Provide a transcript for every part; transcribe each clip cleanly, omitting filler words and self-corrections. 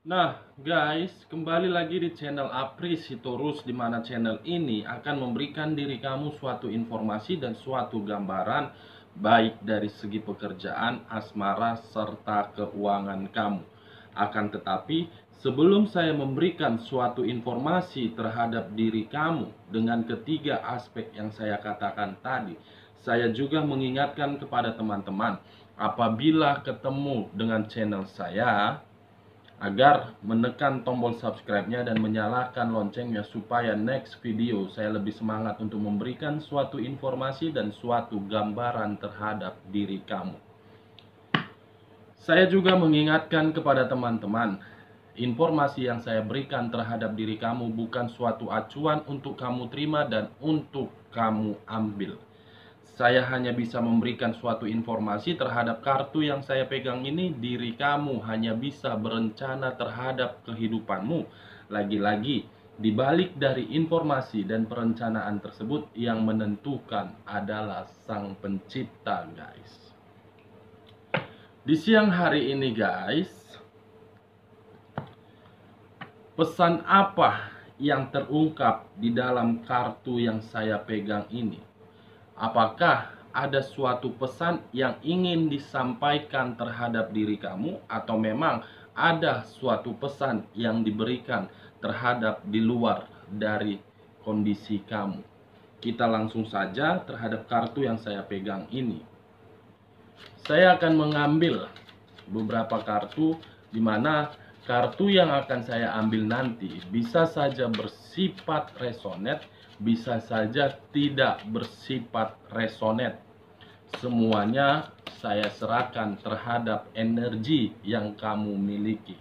Nah, guys, kembali lagi di channel Apri Sitorus, di mana channel ini akan memberikan diri kamu suatu informasi dan suatu gambaran baik dari segi pekerjaan, asmara, serta keuangan kamu. Akan tetapi, sebelum saya memberikan suatu informasi terhadap diri kamu dengan ketiga aspek yang saya katakan tadi, saya juga mengingatkan kepada teman-teman, apabila ketemu dengan channel saya, agar menekan tombol subscribe-nya dan menyalakan loncengnya supaya next video saya lebih semangat untuk memberikan suatu informasi dan suatu gambaran terhadap diri kamu. Saya juga mengingatkan kepada teman-teman, informasi yang saya berikan terhadap diri kamu bukan suatu acuan untuk kamu terima dan untuk kamu ambil. Saya hanya bisa memberikan suatu informasi terhadap kartu yang saya pegang ini. Diri kamu hanya bisa berencana terhadap kehidupanmu. Lagi-lagi, dibalik dari informasi dan perencanaan tersebut, yang menentukan adalah Sang Pencipta, guys. Di siang hari ini, guys, pesan apa yang terungkap di dalam kartu yang saya pegang ini? Apakah ada suatu pesan yang ingin disampaikan terhadap diri kamu, atau memang ada suatu pesan yang diberikan terhadap di luar dari kondisi kamu? Kita langsung saja terhadap kartu yang saya pegang ini. Saya akan mengambil beberapa kartu, di mana kartu yang akan saya ambil nanti bisa saja bersifat resonate, bisa saja tidak bersifat resonate. Semuanya saya serahkan terhadap energi yang kamu miliki.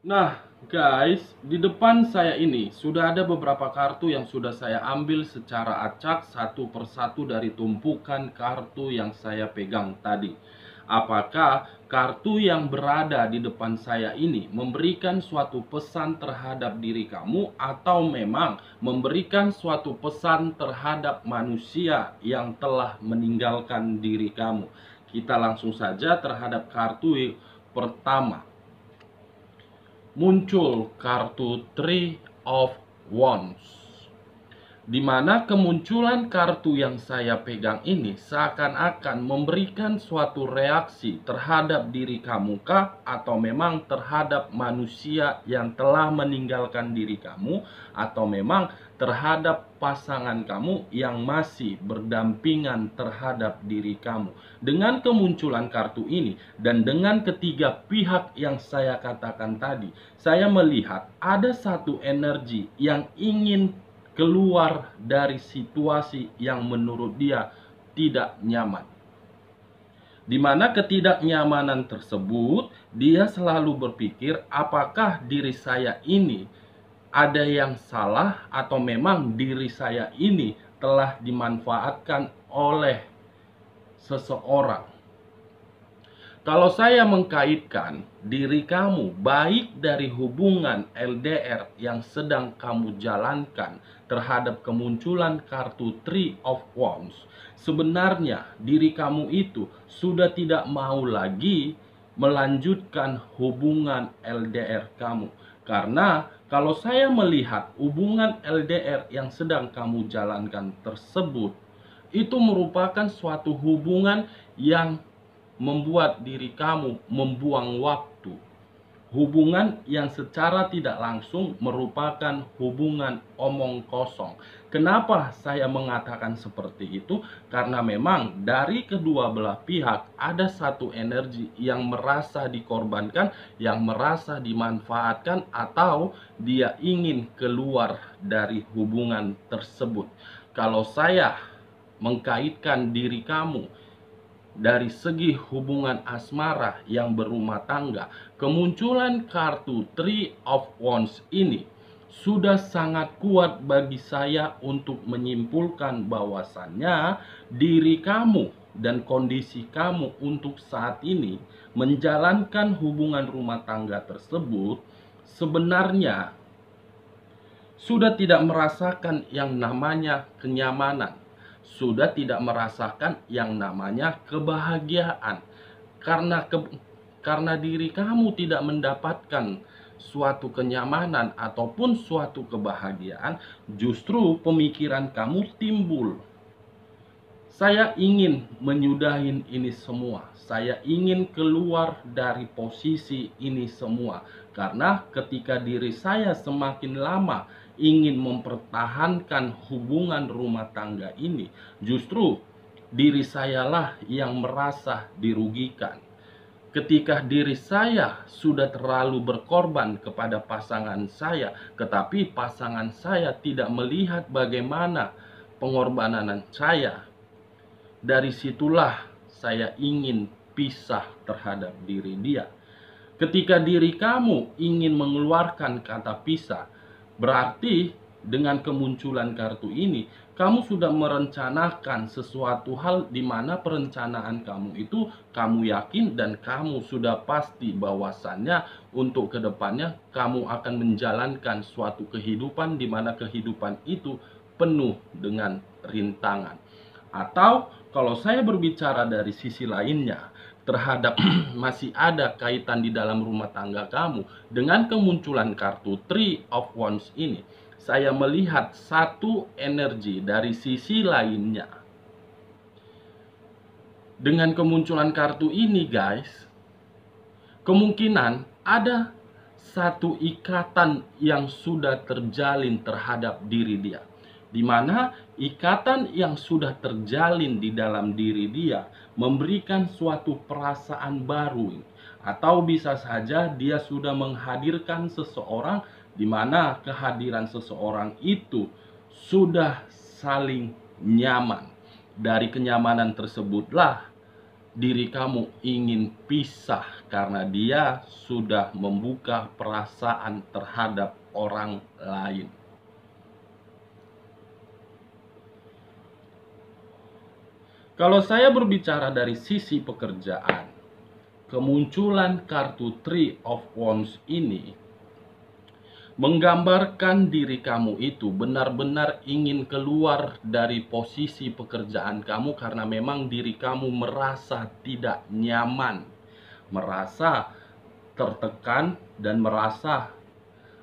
Nah, guys, di depan saya ini sudah ada beberapa kartu yang sudah saya ambil secara acak satu persatu dari tumpukan kartu yang saya pegang tadi. Apakah kartu yang berada di depan saya ini memberikan suatu pesan terhadap diri kamu, atau memang memberikan suatu pesan terhadap manusia yang telah meninggalkan diri kamu? Kita langsung saja terhadap kartu pertama. Muncul kartu Three of Wands, di mana kemunculan kartu yang saya pegang ini seakan-akan memberikan suatu reaksi terhadap diri kamu kah, atau memang terhadap manusia yang telah meninggalkan diri kamu, atau memang terhadap pasangan kamu yang masih berdampingan terhadap diri kamu. Dengan kemunculan kartu ini dan dengan ketiga pihak yang saya katakan tadi, saya melihat ada satu energi yang ingin keluar dari situasi yang menurut dia tidak nyaman. Di mana ketidaknyamanan tersebut, dia selalu berpikir, apakah diri saya ini ada yang salah, atau memang diri saya ini telah dimanfaatkan oleh seseorang. Kalau saya mengkaitkan diri kamu baik dari hubungan LDR yang sedang kamu jalankan terhadap kemunculan kartu Three of Wands, sebenarnya diri kamu itu sudah tidak mau lagi melanjutkan hubungan LDR kamu. Karena kalau saya melihat hubungan LDR yang sedang kamu jalankan tersebut, itu merupakan suatu hubungan yang membuat diri kamu membuang waktu. Hubungan yang secara tidak langsung merupakan hubungan omong kosong. Kenapa saya mengatakan seperti itu? Karena memang dari kedua belah pihak ada satu energi yang merasa dikorbankan, yang merasa dimanfaatkan, atau dia ingin keluar dari hubungan tersebut. Kalau saya mengkaitkan diri kamu dari segi hubungan asmara yang berumah tangga, kemunculan kartu Three of Wands ini sudah sangat kuat bagi saya untuk menyimpulkan bahwasannya diri kamu dan kondisi kamu untuk saat ini menjalankan hubungan rumah tangga tersebut sebenarnya sudah tidak merasakan yang namanya kenyamanan, sudah tidak merasakan yang namanya kebahagiaan, karena karena diri kamu tidak mendapatkan suatu kenyamanan ataupun suatu kebahagiaan, justru pemikiran kamu timbul. Saya ingin menyudahin ini semua. Saya ingin keluar dari posisi ini semua. Karena ketika diri saya semakin lama ingin mempertahankan hubungan rumah tangga ini, justru diri sayalah yang merasa dirugikan. Ketika diri saya sudah terlalu berkorban kepada pasangan saya, tetapi pasangan saya tidak melihat bagaimana pengorbanan saya, dari situlah saya ingin pisah terhadap diri dia. Ketika diri kamu ingin mengeluarkan kata pisah, berarti dengan kemunculan kartu ini, kamu sudah merencanakan sesuatu hal di mana perencanaan kamu itu kamu yakin dan kamu sudah pasti bahwasannya untuk kedepannya kamu akan menjalankan suatu kehidupan di mana kehidupan itu penuh dengan rintangan. Atau kalau saya berbicara dari sisi lainnya terhadap masih ada kaitan di dalam rumah tangga kamu dengan kemunculan kartu Three of Wands ini, saya melihat satu energi dari sisi lainnya. Dengan kemunculan kartu ini guys, kemungkinan ada satu ikatan yang sudah terjalin terhadap diri dia, di mana ikatan yang sudah terjalin di dalam diri dia memberikan suatu perasaan baru, atau bisa saja dia sudah menghadirkan seseorang di mana kehadiran seseorang itu sudah saling nyaman. Dari kenyamanan tersebutlah diri kamu ingin pisah karena dia sudah membuka perasaan terhadap orang lain. Kalau saya berbicara dari sisi pekerjaan, kemunculan kartu Three of Wands ini menggambarkan diri kamu itu benar-benar ingin keluar dari posisi pekerjaan kamu karena memang diri kamu merasa tidak nyaman, merasa tertekan, dan merasa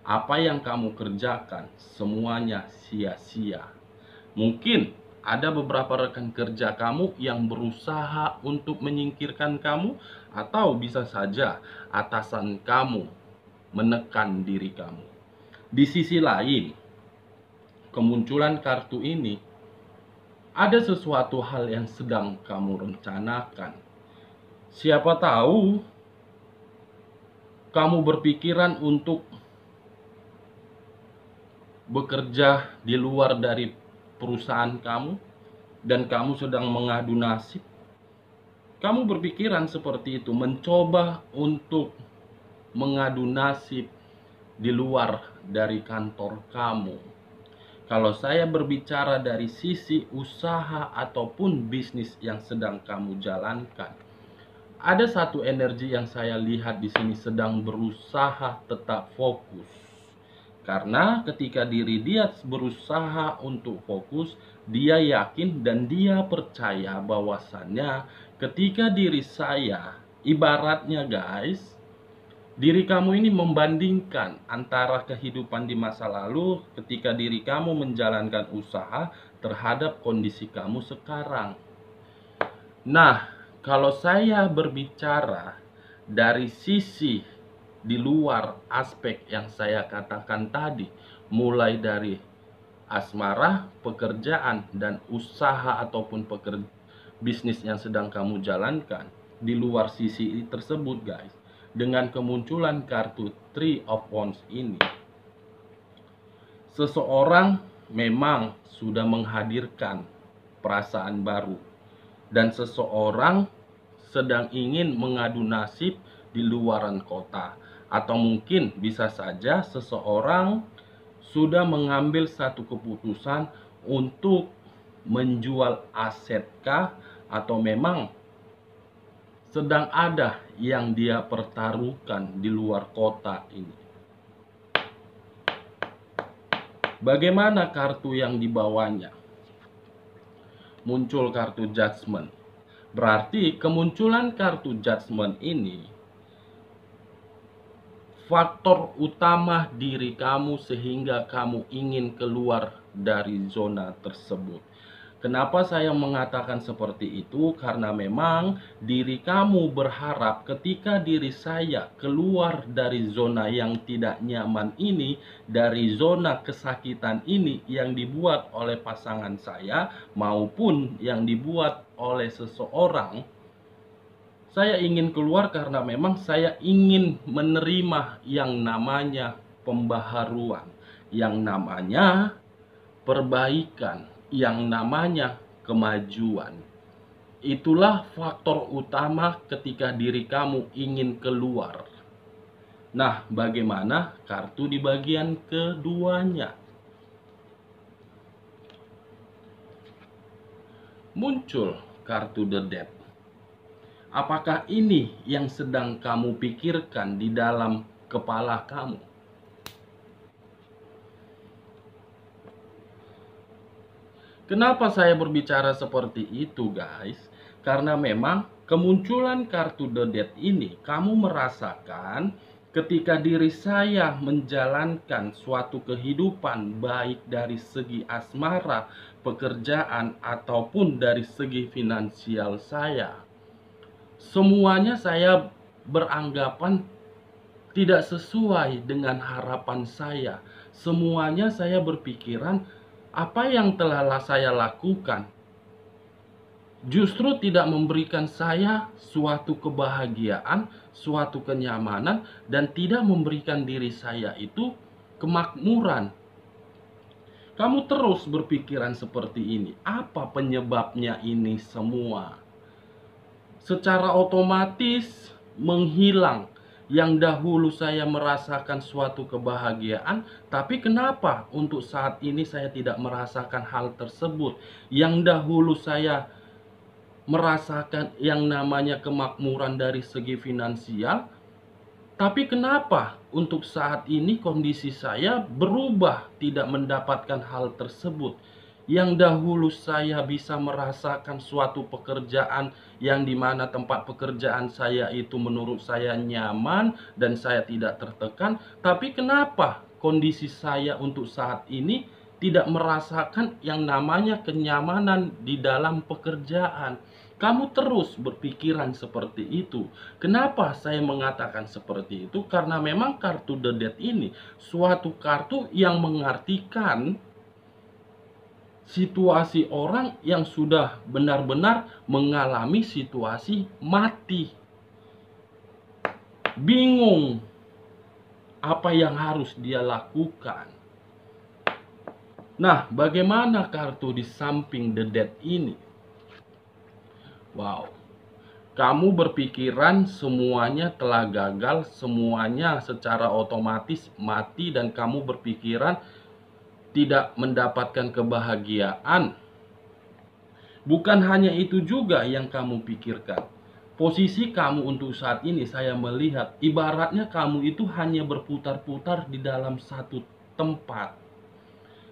apa yang kamu kerjakan semuanya sia-sia. Mungkin ada beberapa rekan kerja kamu yang berusaha untuk menyingkirkan kamu, atau bisa saja atasan kamu menekan diri kamu. Di sisi lain, kemunculan kartu ini ada sesuatu hal yang sedang kamu rencanakan. Siapa tahu kamu berpikiran untuk bekerja di luar dari perusahaan kamu dan kamu sedang mengadu nasib. Kamu berpikiran seperti itu, mencoba untuk mengadu nasib di luar dari kantor kamu. Kalau saya berbicara dari sisi usaha ataupun bisnis yang sedang kamu jalankan, ada satu energi yang saya lihat di sini sedang berusaha tetap fokus. Karena ketika diri dia berusaha untuk fokus, dia yakin dan dia percaya bahwasannya ketika diri saya, ibaratnya guys, diri kamu ini membandingkan antara kehidupan di masa lalu ketika diri kamu menjalankan usaha terhadap kondisi kamu sekarang. Nah, kalau saya berbicara dari sisi di luar aspek yang saya katakan tadi, mulai dari asmara, pekerjaan, dan usaha ataupun bisnis yang sedang kamu jalankan, di luar sisi tersebut guys, dengan kemunculan kartu Three of Wands ini, seseorang memang sudah menghadirkan perasaan baru, dan seseorang sedang ingin mengadu nasib di luaran kota. Atau mungkin bisa saja seseorang sudah mengambil satu keputusan untuk menjual asetkah, atau memang sedang ada yang dia pertaruhkan di luar kota ini. Bagaimana kartu yang dibawanya? Muncul kartu Judgment. Berarti kemunculan kartu Judgment ini faktor utama diri kamu sehingga kamu ingin keluar dari zona tersebut. Kenapa saya mengatakan seperti itu? Karena memang diri kamu berharap ketika diri saya keluar dari zona yang tidak nyaman ini, dari zona kesakitan ini yang dibuat oleh pasangan saya maupun yang dibuat oleh seseorang. Saya ingin keluar karena memang saya ingin menerima yang namanya pembaharuan, yang namanya perbaikan, yang namanya kemajuan. Itulah faktor utama ketika diri kamu ingin keluar. Nah, bagaimana kartu di bagian keduanya? Muncul kartu The Death. Apakah ini yang sedang kamu pikirkan di dalam kepala kamu? Kenapa saya berbicara seperti itu, guys? Karena memang kemunculan kartu The Death ini, kamu merasakan ketika diri saya menjalankan suatu kehidupan baik dari segi asmara, pekerjaan, ataupun dari segi finansial saya. Semuanya saya beranggapan tidak sesuai dengan harapan saya. Semuanya saya berpikiran, apa yang telah saya lakukan justru tidak memberikan saya suatu kebahagiaan, suatu kenyamanan, dan tidak memberikan diri saya itu kemakmuran. Kamu terus berpikiran seperti ini. Apa penyebabnya ini semua? Secara otomatis menghilang. Yang dahulu saya merasakan suatu kebahagiaan, tapi kenapa untuk saat ini saya tidak merasakan hal tersebut? Yang dahulu saya merasakan yang namanya kemakmuran dari segi finansial, tapi kenapa untuk saat ini kondisi saya berubah, tidak mendapatkan hal tersebut? Yang dahulu saya bisa merasakan suatu pekerjaan yang dimana tempat pekerjaan saya itu menurut saya nyaman dan saya tidak tertekan, tapi kenapa kondisi saya untuk saat ini tidak merasakan yang namanya kenyamanan di dalam pekerjaan? Kamu terus berpikiran seperti itu. Kenapa saya mengatakan seperti itu? Karena memang kartu The Death ini suatu kartu yang mengartikan situasi orang yang sudah benar-benar mengalami situasi mati. Bingung apa yang harus dia lakukan. Nah, bagaimana kartu di samping The Death ini? Wow, kamu berpikiran semuanya telah gagal, semuanya secara otomatis mati, dan kamu berpikiran tidak mendapatkan kebahagiaan. Bukan hanya itu juga yang kamu pikirkan. Posisi kamu untuk saat ini saya melihat ibaratnya kamu itu hanya berputar-putar di dalam satu tempat.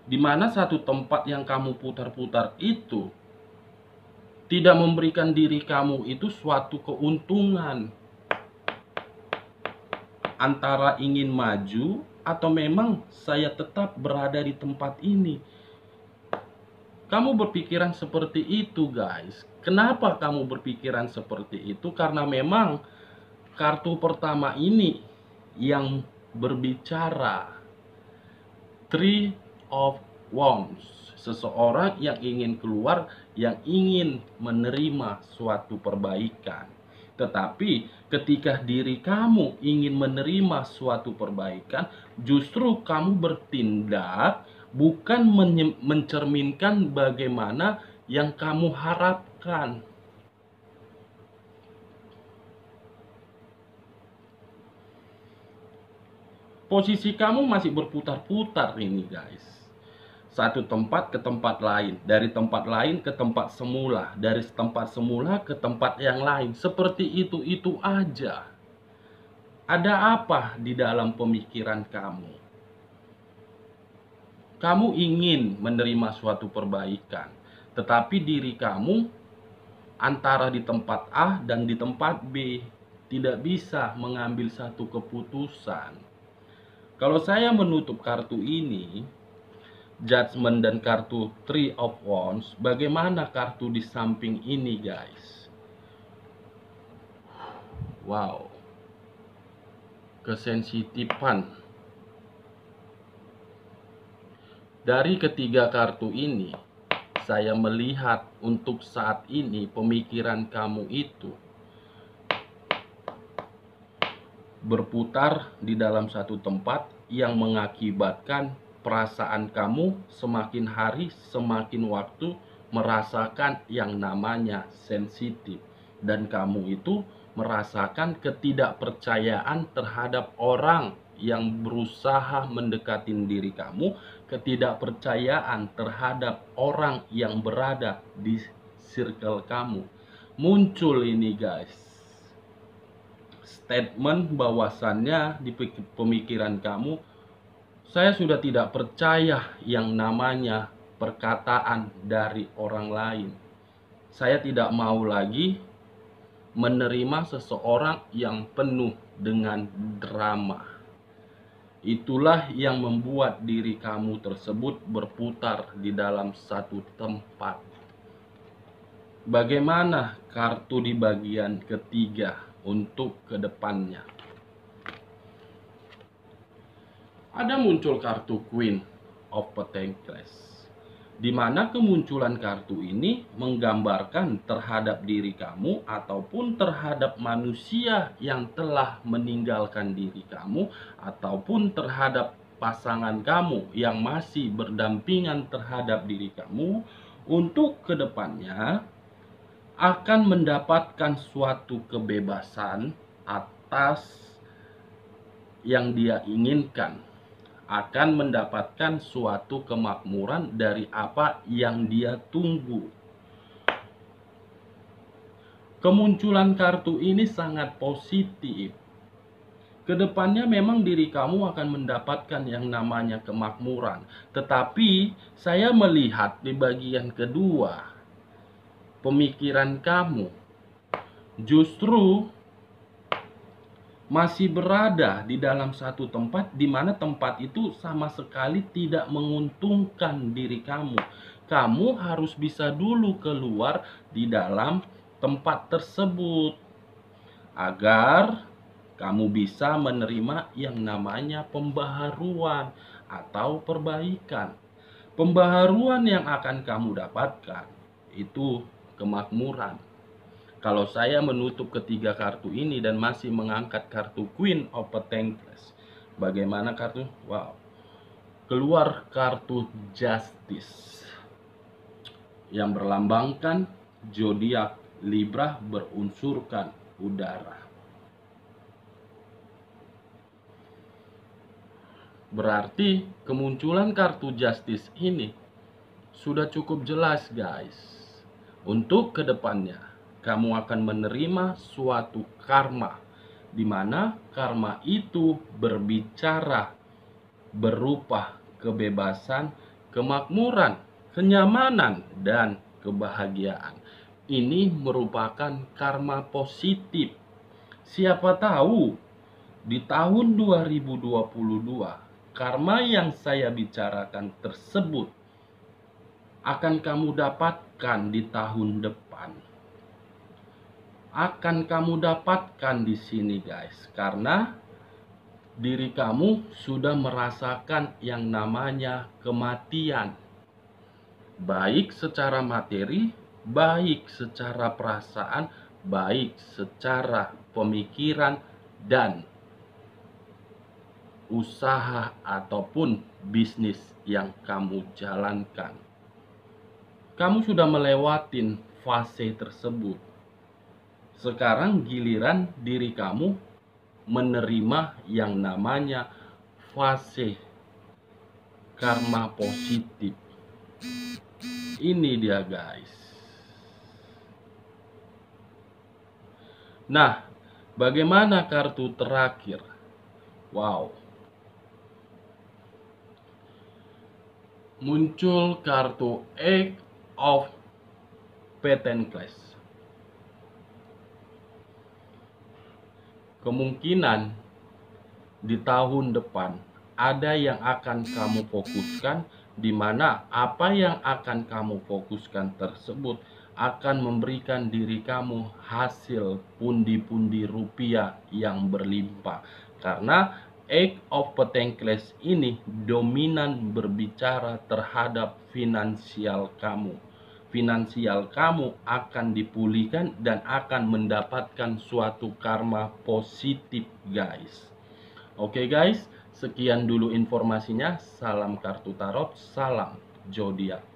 Di mana satu tempat yang kamu putar-putar itu tidak memberikan diri kamu itu suatu keuntungan. Antara ingin maju atau memang saya tetap berada di tempat ini. Kamu berpikiran seperti itu, guys. Kenapa kamu berpikiran seperti itu? Karena memang kartu pertama ini yang berbicara Three of Wands. Seseorang yang ingin keluar, yang ingin menerima suatu perbaikan. Tetapi ketika diri kamu ingin menerima suatu perbaikan, justru kamu bertindak bukan mencerminkan bagaimana yang kamu harapkan. Posisi kamu masih berputar-putar ini guys. Satu tempat ke tempat lain, dari tempat lain ke tempat semula, dari tempat semula ke tempat yang lain. Seperti itu aja. Ada apa di dalam pemikiran kamu? Kamu ingin menerima suatu perbaikan, tetapi diri kamu antara di tempat A dan di tempat B tidak bisa mengambil satu keputusan. Kalau saya menutup kartu ini, Judgment dan kartu Three of Wands, bagaimana kartu di samping ini guys? Wow, kesensitifan. Dari ketiga kartu ini, saya melihat untuk saat ini pemikiran kamu itu berputar di dalam satu tempat yang mengakibatkan perasaan kamu semakin hari semakin waktu merasakan yang namanya sensitif, dan kamu itu merasakan ketidakpercayaan terhadap orang yang berusaha mendekati diri kamu, ketidakpercayaan terhadap orang yang berada di circle kamu. Muncul ini guys, statement bahwasannya di pemikiran kamu, saya sudah tidak percaya yang namanya perkataan dari orang lain. Saya tidak mau lagi menerima seseorang yang penuh dengan drama. Itulah yang membuat diri kamu tersebut berputar di dalam satu tempat. Bagaimana kartu di bagian ketiga untuk kedepannya? Ada muncul kartu Queen of Pentacles, di mana kemunculan kartu ini menggambarkan terhadap diri kamu ataupun terhadap manusia yang telah meninggalkan diri kamu, ataupun terhadap pasangan kamu yang masih berdampingan terhadap diri kamu. Untuk kedepannya akan mendapatkan suatu kebebasan atas yang dia inginkan, akan mendapatkan suatu kemakmuran dari apa yang dia tunggu. Kemunculan kartu ini sangat positif. Kedepannya memang diri kamu akan mendapatkan yang namanya kemakmuran. Tetapi saya melihat di bagian kedua, pemikiran kamu justru masih berada di dalam satu tempat di mana tempat itu sama sekali tidak menguntungkan diri kamu. Kamu harus bisa dulu keluar di dalam tempat tersebut agar kamu bisa menerima yang namanya pembaharuan atau perbaikan. Pembaharuan yang akan kamu dapatkan itu kemakmuran. Kalau saya menutup ketiga kartu ini dan masih mengangkat kartu Queen of Pentacles, bagaimana kartu? Wow, keluar kartu Justice yang berlambangkan zodiak Libra berunsurkan udara. Berarti kemunculan kartu Justice ini sudah cukup jelas guys. Untuk kedepannya kamu akan menerima suatu karma, di mana karma itu berbicara berupa kebebasan, kemakmuran, kenyamanan, dan kebahagiaan. Ini merupakan karma positif. Siapa tahu di tahun 2022 karma yang saya bicarakan tersebut akan kamu dapatkan di tahun depan. Akan kamu dapatkan di sini guys, karena diri kamu sudah merasakan yang namanya kematian, baik secara materi, baik secara perasaan, baik secara pemikiran dan usaha ataupun bisnis yang kamu jalankan. Kamu sudah melewatin fase tersebut. Sekarang giliran diri kamu menerima yang namanya fase karma positif. Ini dia guys. Nah, bagaimana kartu terakhir? Wow. Muncul kartu Eight of Pentacles. Kemungkinan di tahun depan ada yang akan kamu fokuskan, di mana apa yang akan kamu fokuskan tersebut akan memberikan diri kamu hasil pundi-pundi rupiah yang berlimpah. Karena Eight of Pentacles ini dominan berbicara terhadap finansial kamu. Finansial kamu akan dipulihkan dan akan mendapatkan suatu karma positif guys. Oke guys, sekian dulu informasinya. Salam kartu tarot, salam zodiak.